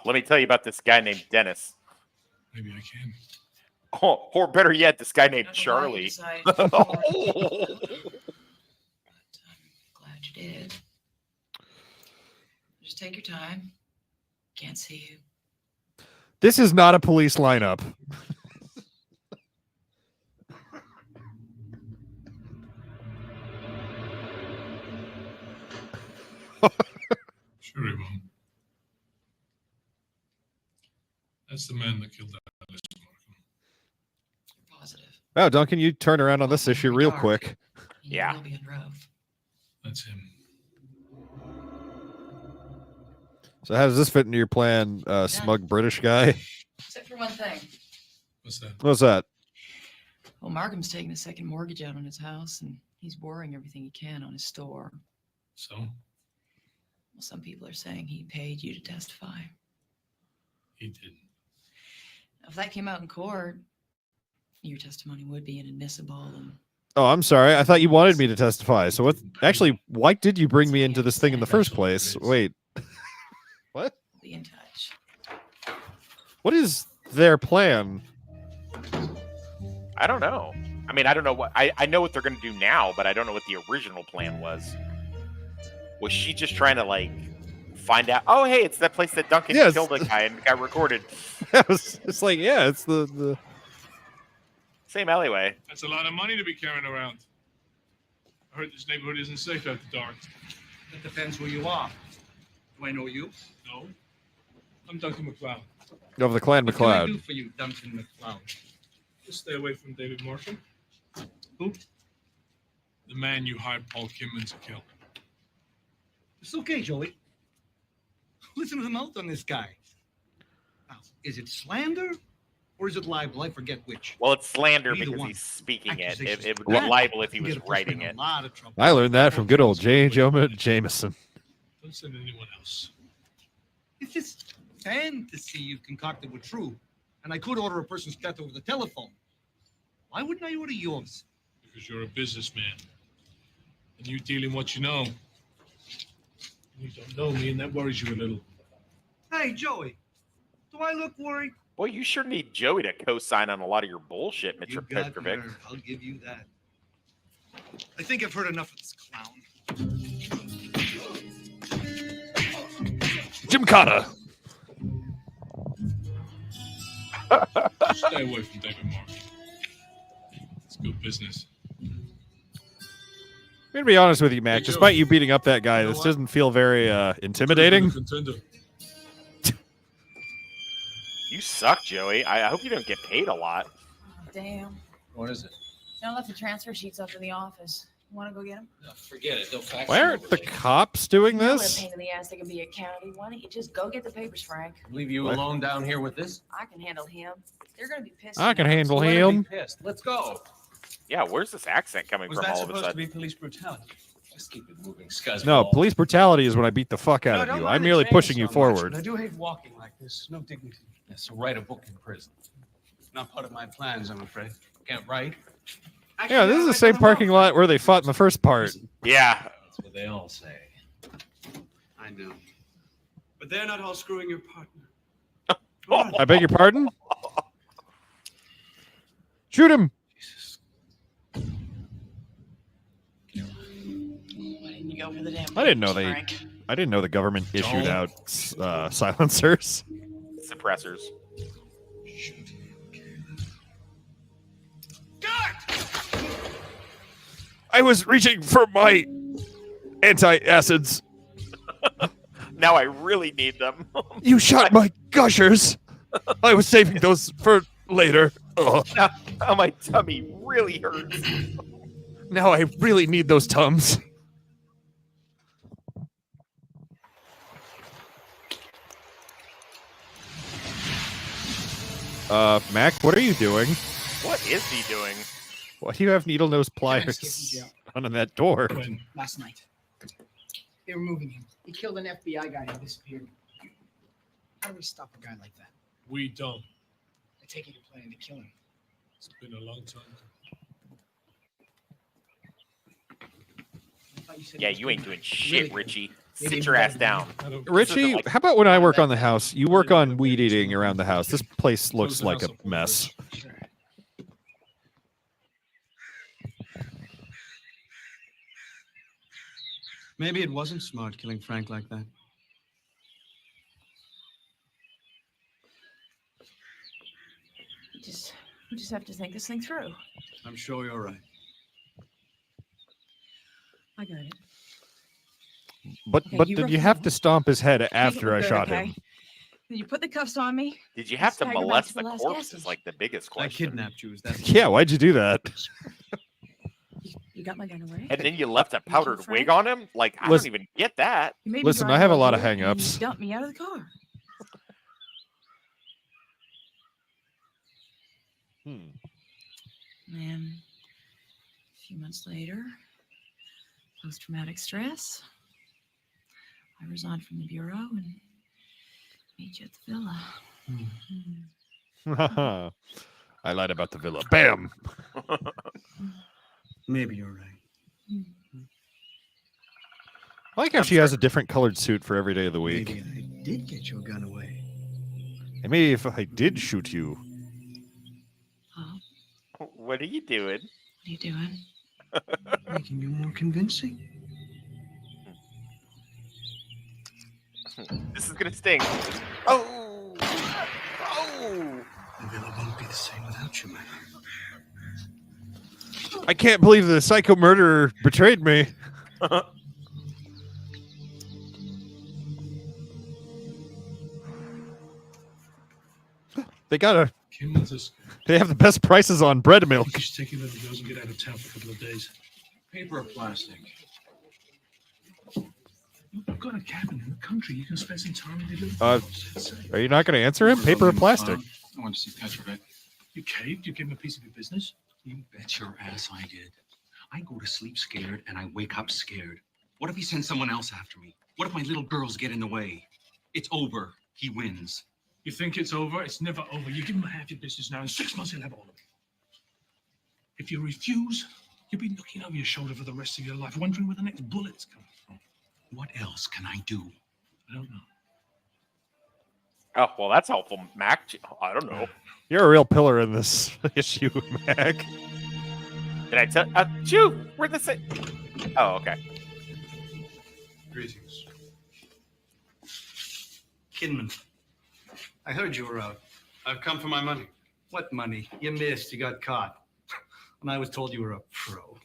Let me tell you about this guy named Dennis. Maybe I can. Oh, or better yet, this guy named I Charlie. decided to but I'm glad you did. Just take your time. Can't see you. This is not a police lineup. Sure he won't. That's the man that killed Alice. Positive. Wow, Duncan, you turn around on this issue real quick. Yeah. Will be in Rove. That's him. So how does this fit into your plan, smug British guy? Except for one thing. What's that? What's that? Well, Markham's taking a second mortgage out on his house, and he's borrowing everything he can on his store. So? Well, some people are saying he paid you to testify. He didn't. If that came out in court, your testimony would be inadmissible. And Oh, I'm sorry. I thought you wanted me to testify. So what? Actually, why did you bring me into this thing in the first place? Wait. What? be in touch. What is their plan? I don't know. I mean, I don't know what I know what they're going to do now, but I don't know what the original plan was. Was she just trying to like find out? Oh, hey, it's that place that Duncan killed a guy and got recorded. It's like, yeah, it's the same alleyway. That's a lot of money to be carrying around. I heard this neighborhood isn't safe after dark. It depends who you are. Do I know you? No. I'm Duncan McLeod. of the Clan What can I McLeod. do for you, Duncan McLeod? Just stay away from David Markham. Who? The man you hired Paul Kimman to kill. It's okay, Joey. Listen to the mouth on this guy. Now, is it slander or is it libel? I forget which. Well, it's slander Either because one. he's speaking it. Accusations It would for be that libel if he can was get a person writing in it. a lot of trouble. I learned that from good old J. Jameson. Don't send anyone else. If this fantasy you've concocted were true, and I could order a person's death over the telephone, why wouldn't I order yours? Because you're a businessman. And you deal in what you know. You don't know me, and that worries you a little. Hey, Joey. Do I look worried? Boy, you sure need Joey to co-sign on a lot of your bullshit, You Mr. got Petrovic. nerve. I'll give you that. I think I've heard enough of this clown. Jim Carter. Stay away from David Mark. It's good business. I'm gonna be honest with you, Mac. Despite you beating up that guy, this doesn't feel very intimidating. You suck, Joey. I hope you don't get paid a lot. Oh, damn. What is it? I left the transfer sheets up in the office. You want to go get them? No, forget it. They'll fax Why them aren't over the later. cops doing You know what a this? pain in the ass they can be at county. Why don't you just go get the papers, Frank? Leave you What? alone down here with this? I can handle him. They're gonna be pissed. I can you know. handle Let her be him. pissed. Let's go. Yeah, where's this accent coming Was from that all of a supposed to sudden? be police brutality? Just keep it moving, scuzz. No, police brutality is when I beat the fuck out of don't you. mind I'm the merely change pushing you so much, forward. but I do hate walking like this. No dignity. Yeah, so write a book in prison. Not part of my plans, I'm afraid. Can't write? Yeah, this is the same parking lot where they fought in the first part. Yeah. That's what they all say. I know. But they're not all screwing your partner. I beg your pardon? Shoot him! Why didn't you go for the damn I didn't know papers, they. Frank? I didn't know the government issued Don't. out silencers. Suppressors. I was reaching for my anti-acids. Now I really need them. You shot my gushers. I was saving those for later. Ugh. Now my tummy really hurts. Now I really need those Tums. Mac, what are you doing? What is he doing? Why do you have needle nose Escaped pliers from jail on that door? last night. They were moving him. He killed an FBI guy and disappeared. How do we stop a guy like that? We don't. I take it you're planning to kill him. It's been a long time. I thought you said Yeah, he was you ain't good. doing shit, Really? Richie. Maybe Sit even your better ass than down. I don't. Richie, how about when I work on the house, you work on weed eating around the house? This place looks the like house a up for mess. Sure. Maybe it wasn't smart killing Frank like that. We just have to think this thing through. I'm sure you're right. I got it. But Okay, but you did rough you him have up. to stomp his head Make it after look I good, shot okay? him? Then you put the cuffs on me. Did you have to Stagger back molest to the the last corpse? gas Is station. like the biggest I question. kidnapped you. Is that Yeah, why'd you do that? You got my gun away. And then you left a powdered Frank? wig on him? Like, I Listen- don't even get that. You made me Listen, drive I have a all lot of here, and you hang-ups. dumped me out of the car. And a few months later, post-traumatic stress. I resigned from the bureau and meet you at the villa. I lied about the villa. Bam! Maybe you're right. I like how she has a different colored suit for every day of the week. Maybe I did get your gun away. And maybe if I did shoot you. What are you doing? What are you doing? Making you more convincing. This is gonna sting. Oh! Oh! The villa won't be the same without you, man. I can't believe the psycho murderer betrayed me. They got a. Kim, let us. They have the best prices on bread milk. Just take it if he doesn't get out of town for a couple of days. Paper or plastic? I've got a cabin in the country. You can spend some time with your Uh, Are you not going to answer him? Paper or plastic? I want to see Petrovic. You caved? You gave him a piece of your business? You bet your ass I did. I go to sleep scared and I wake up scared. What if he sends someone else after me? What if my little girls get in the way? It's over. He wins. You think it's over? It's never over. You give him half your business now. In 6 months, he'll have all of it. If you refuse, you'll be looking over your shoulder for the rest of your life, wondering where the next bullet's coming from. What else can I do? I don't know. Oh, well, that's helpful, Mac. I don't know. You're a real pillar in this issue, Mac. Did I tell? Chew, we're the same. Oh, okay. Greetings. Kinman, I heard you were out. I've come for my money. What money? You missed. You got caught. And I was told you were a pro.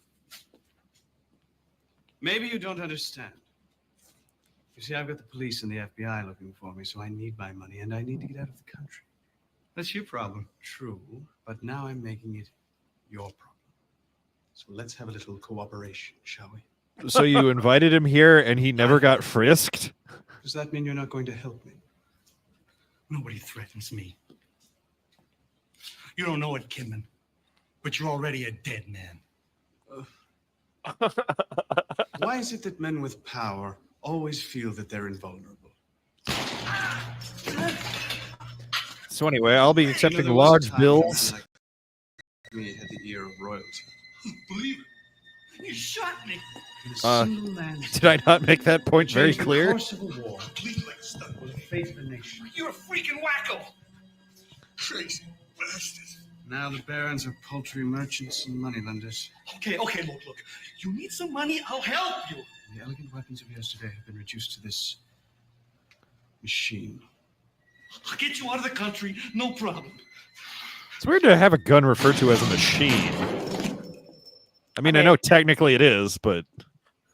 Maybe you don't understand. You see, I've got the police and the FBI looking for me, so I need my money, and I need to get out of the country. That's your problem. True, but now I'm making it your problem. So let's have a little cooperation, shall we? So you invited him here, and he never got frisked? Does that mean you're not going to help me? Nobody threatens me. You don't know it, Kinman, but you're already a dead man. Why is it that men with power always feel that they're invulnerable? So anyway, I'll be accepting there was a large time when a man bills. like me had the ear of royalty. Believe it. You shot me. Did I not make that point very Changed the clear? course of a war. With the fate of the nation. You're a freaking wacko. Crazy bastard. Now the barons are poultry merchants and moneylenders. Okay, look. You need some money, I'll help you. The elegant weapons of yesterday have been reduced to this machine. I'll get you out of the country, no problem. It's weird to have a gun referred to as a machine. I mean, I know technically it is, but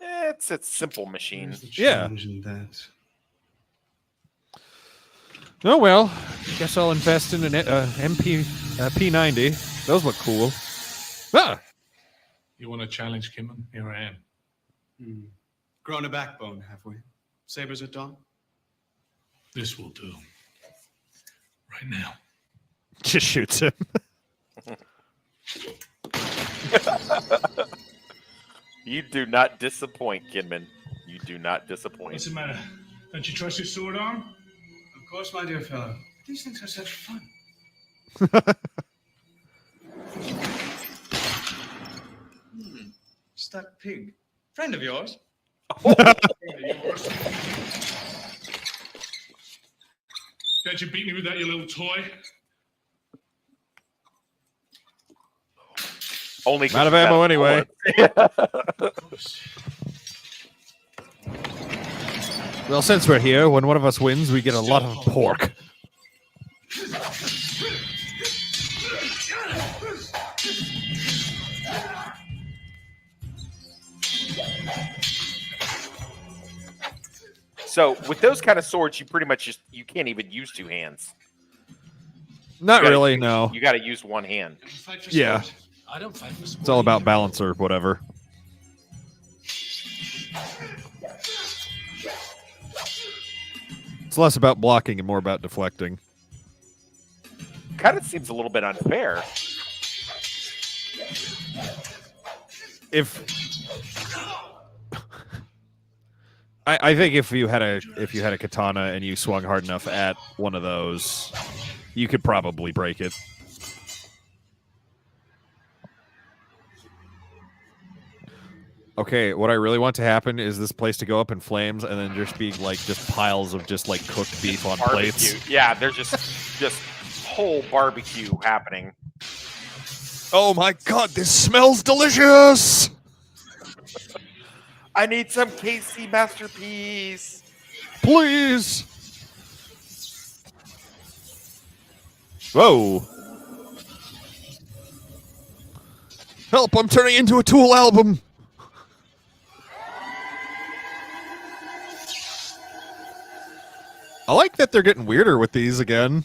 It's a simple machine. yeah. Challenge in that. Oh well, guess I'll invest in an P90. Those look cool. Ah, You want to challenge Kinman? Here I am. Grown a backbone, have we? Sabers at dawn? This will do. Right now. just shoots him. You do not disappoint, Kinman. You do not disappoint. What's the matter? Don't you trust your sword arm? Of course, my dear fellow. These things are such fun. Stuck pig. Friend of yours? Can't you beat me with that, you little toy? Only I'm out of ammo anyway. Well, since we're here, when one of us wins, we get a lot of pork. So with those kind of swords, you pretty much you can't even use two hands. Not really, no. You got to use one hand. Yeah. I don't fight for sport. It's all about balance or whatever. It's less about blocking and more about deflecting. Kind of seems a little bit unfair. If I think if you had a katana and you swung hard enough at one of those, you could probably break it. Okay, what I really want to happen is this place to go up in flames and then just be like just piles of just like cooked beef on Barbecue. plates. Yeah, there's just whole barbecue happening. Oh my god, this smells delicious! I need some KC masterpiece. Please! Whoa. Help, I'm turning into a Tool album! I like that they're getting weirder with these again,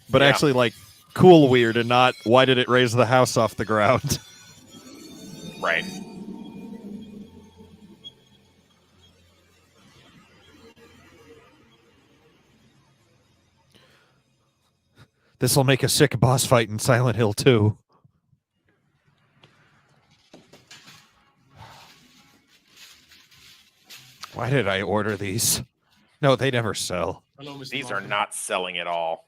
but Yeah. actually like cool weird and not why did it raise the house off the ground? Right. This will make a sick boss fight in Silent Hill 2. Why did I order these? No, they never sell. Hello, Mr. These are Martin. not selling at all.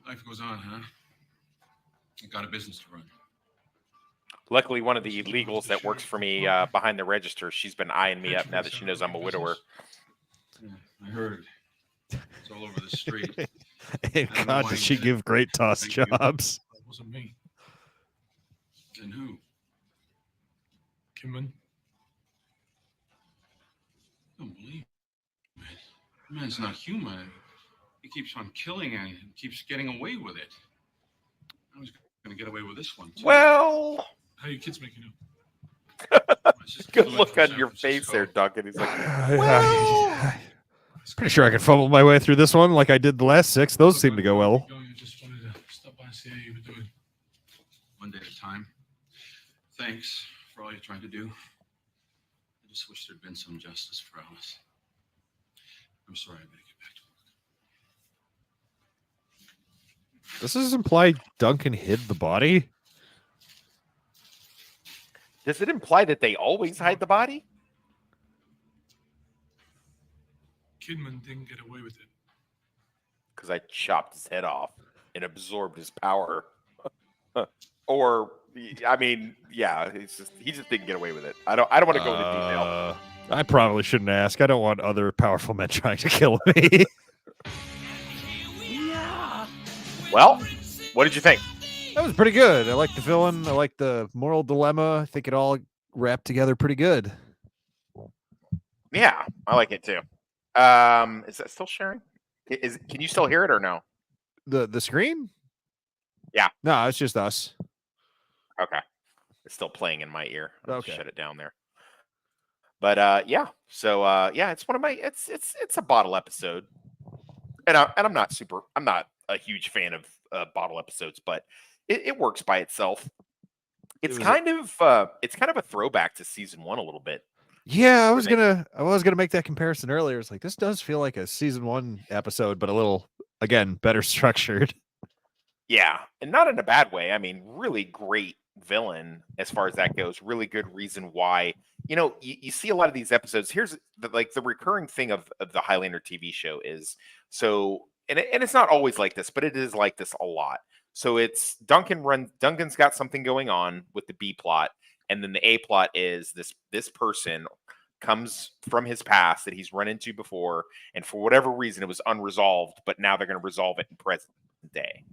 Life goes on, huh? You got a business to run. Luckily, one of the illegals that works for me behind the register, she's been eyeing me up now that she knows I'm a widower. Yeah, I heard. It's all over the street. And I don't know God, why does you she did it. give great toss Thank you. jobs. That wasn't me. Then who? Kinman. I don't believe it. The man's not human. He keeps on killing and keeps getting away with it. I was going to get away with this one, too. Well, How you kids making out? good look on your face there, Duncan. He's like, well, Pretty sure I can fumble my way through this one like I did the last 6. Those seem to go well. I just wanted to stop by and see how you were doing. One day at a time. Thanks for all you're trying to do. I just wish there'd been some justice for Alice. I'm sorry, I better get back to work. Does this imply Duncan hid the body? does it imply that they always hide the body? Kidman didn't get away with it. Because I chopped his head off and absorbed his power. Or, I mean, yeah, he just didn't get away with it. I don't want to go into detail. I probably shouldn't ask. I don't want other powerful men trying to kill me. Well, what did you think? That was pretty good. I like the villain. I like the moral dilemma. I think it all wrapped together pretty good. Yeah, I like it too. Is that still sharing? Can you still hear it or no? The screen? Yeah. No, it's just us. Okay. It's still playing in my ear. I'll Okay. shut it down there. But yeah. So yeah, it's one of my it's a bottle episode. And I'm not a huge fan of bottle episodes, but it works by itself. It's kind of a throwback to season 1 a little bit. Yeah, I was gonna make that comparison earlier. It's like this does feel like a season 1 episode, but a little, again, better structured. Yeah, and not in a bad way. I mean, really great villain as far as that goes. Really good reason why. You see a lot of these episodes. Here's the recurring thing of the Highlander TV show is so, and it's not always like this, but it is like this a lot. So it's Duncan's got something going on with the B plot, and then the A plot is this person comes from his past that he's run into before, and for whatever reason it was unresolved, but now they're going to resolve it in present day.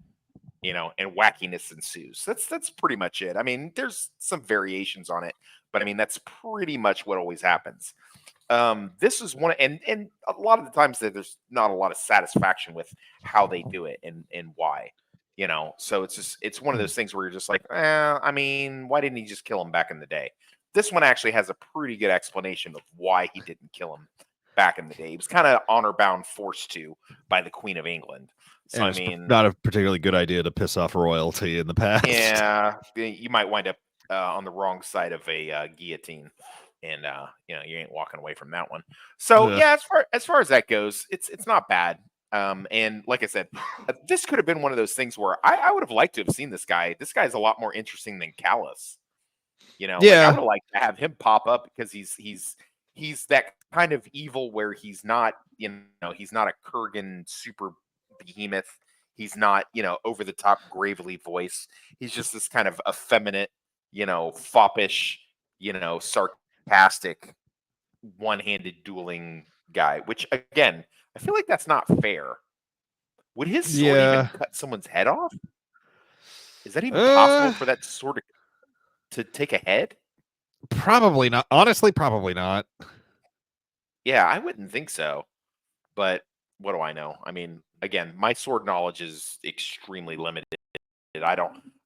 And wackiness ensues. That's pretty much it. I mean, there's some variations on it, but I mean that's pretty much what always happens. This is one, and a lot of the times there's not a lot of satisfaction with how they do it and why. So it's one of those things where you're just like, I mean, why didn't he just kill him back in the day? This one actually has a pretty good explanation of why he didn't kill him back in the day. He was kind of honor bound, forced to by the Queen of England. So I mean, not a particularly good idea to piss off royalty in the past. Yeah, you might wind up on the wrong side of a guillotine, and you ain't walking away from that one. So yeah, as far as that goes, it's not bad. And like I said, this could have been one of those things where I would have liked to have seen this guy. This guy's a lot more interesting than Callus. I would have liked to have him pop up because he's that kind of evil where he's not he's not a Kurgan super behemoth. He's not over the top gravely voice. He's just this kind of effeminate, foppish, sarcastic, one-handed dueling guy. Which again, I feel like that's not fair. Would his sword even cut someone's head off? Is that even possible for that sword to take a head? Probably not. Honestly, probably not. Yeah, I wouldn't think so. But what do I know? I mean, again, my sword knowledge is extremely limited.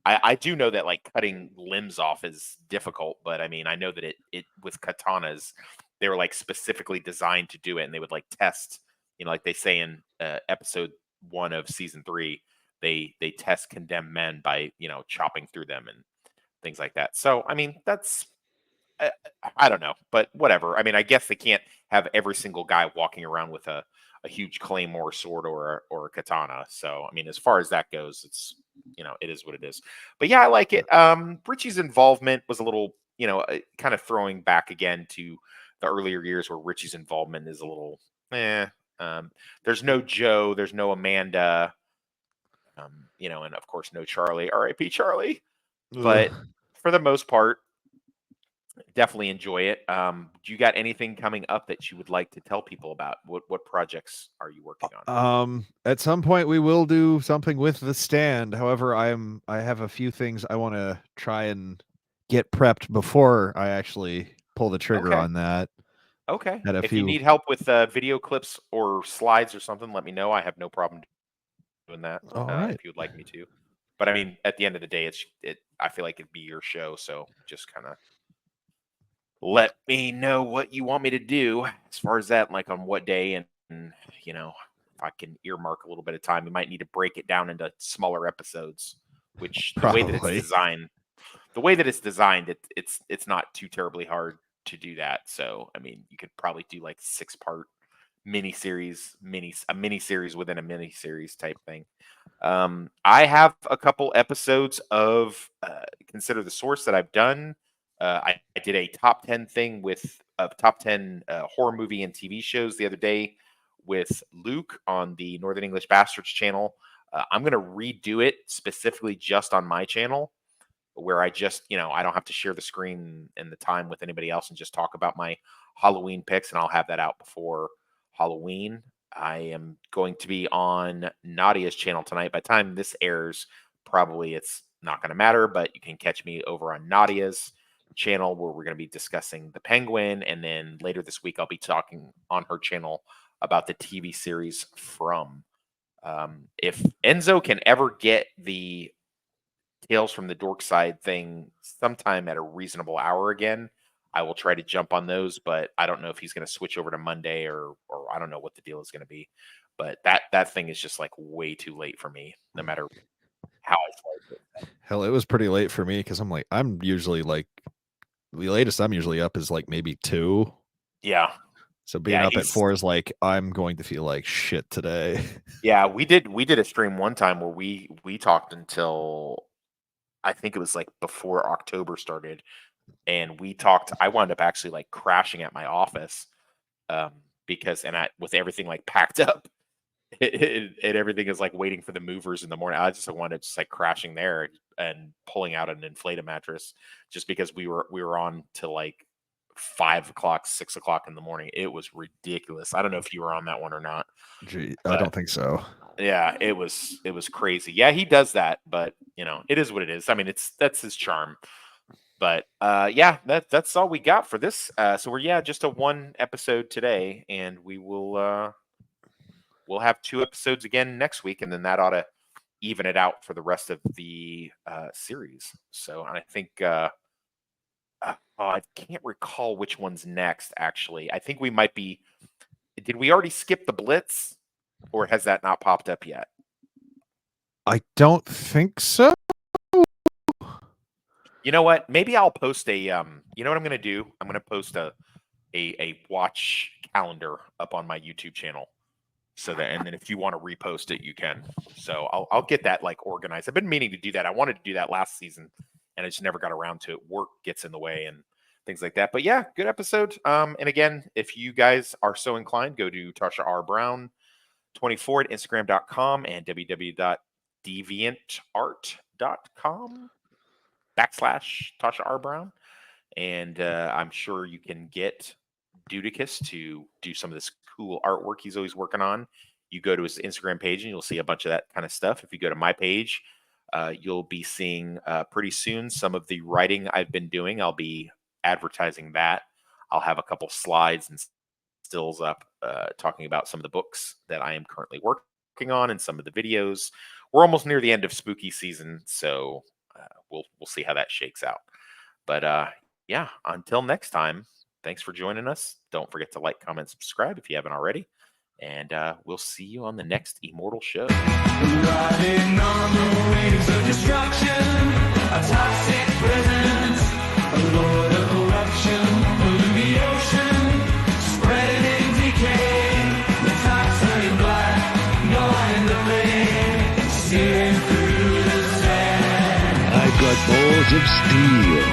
I do know that like cutting limbs off is difficult, but I mean, I know that it with katanas, they were like specifically designed to do it, and they would like test, like they say in episode 1 of season 3, they test condemned men by chopping through them and things like that. So I mean, that's I don't know, but whatever. I mean, I guess they can't have every single guy walking around with a huge claymore sword or a katana. So, I mean, as far as that goes, it's, it is what it is. But yeah, I like it. Richie's involvement was a little, kind of throwing back again to the earlier years where Richie's involvement is a little, there's no Joe, there's no Amanda, and of course no Charlie, R.I.P. Charlie. But for the most part, definitely enjoy it. Do you got anything coming up that you would like to tell people about? What projects are you working on? At some point we will do something with the stand. However, I have a few things I want to try and get prepped before I actually pull the trigger Okay. on that. Okay. Had a If you few. need help with video clips or slides or something, let me know. I have no problem doing that. All right. If you would like me to. But I mean, at the end of the day, I feel like it'd be your show, so just kind of let me know what you want me to do as far as that, like on what day, and you know, if I can earmark a little bit of time, we might need to break it down into smaller episodes. Which the way that it's Probably. designed, it's not too terribly hard to do that. So I mean, you could probably do like 6-part miniseries, a miniseries within a miniseries type thing. I have a couple episodes of Consider the Source that I've done. I did a top 10 thing with top 10 horror movie and TV shows the other day with Luke on the Northern English Bastards channel. I'm going to redo it specifically just on my channel, where I just, I don't have to share the screen and the time with anybody else and just talk about my Halloween picks, and I'll have that out before Halloween. I am going to be on Nadia's channel tonight. By the time this airs, probably it's not going to matter, but you can catch me over on Nadia's channel where we're going to be discussing The Penguin. And then later this week, I'll be talking on her channel about the TV series From. If Enzo can ever get the Tales from the Dork Side thing sometime at a reasonable hour again, I will try to jump on those, but I don't know if he's going to switch over to Monday or I don't know what the deal is going to be. But that thing is just like way too late for me, no matter how I slice it. Hell, it was pretty late for me because I'm usually like the latest I'm usually up is like maybe 2. Yeah. So being up at 4 is like I'm going to feel like shit today. Yeah, we did a stream one time where we talked until I think it was like before October started. And we talked, I wound up actually like crashing at my office because with everything like packed up and everything is like waiting for the movers in the morning. I just wanted just like crashing there and pulling out an inflated mattress just because we were on to like 5 o'clock, 6 o'clock in the morning. It was ridiculous. I don't know if you were on that one or not. Gee, I don't think so. Yeah, it was crazy. Yeah, he does that, but it is what it is. I mean, that's his charm. But yeah, that's all we got for this. So we're just a 1 episode today, and we will we'll have 2 episodes again next week, and then that ought to even it out for the rest of the series. So I think I can't recall which one's next. Actually, I think we might be. Did we already skip the Blitz, or has that not popped up yet? I don't think so. You know what? Maybe I'll post a you know what I'm going to do? I'm going to post a watch calendar up on my YouTube channel. So that, and then if you want to repost it, you can. So I'll get that like organized. I've been meaning to do that. I wanted to do that last season and I just never got around to it. Work gets in the way and things like that. But yeah, good episode. And again, if you guys are so inclined, go to Tasha R. Brown 24 at Instagram.com and www.deviantart.com /Tasha R. Brown. And I'm sure you can get Dudicus to do some of this cool artwork he's always working on. You go to his Instagram page and you'll see a bunch of that kind of stuff. If you go to my page, you'll be seeing pretty soon some of the writing I've been doing. I'll be advertising that. I'll have a couple slides and stills up talking about some of the books that I am currently working on and some of the videos. We're almost near the end of spooky season, so we'll see how that shakes out. But yeah, until next time, thanks for joining us. Don't forget to like, comment, subscribe if you haven't already. And we'll see you on the next Immortal Show. Riding on the wings of destruction, a toxic presence, a lord of corruption, polluting the ocean, spreading in decay, the toxic black, gnawing the flame, searing through the sand. I've got balls of steel.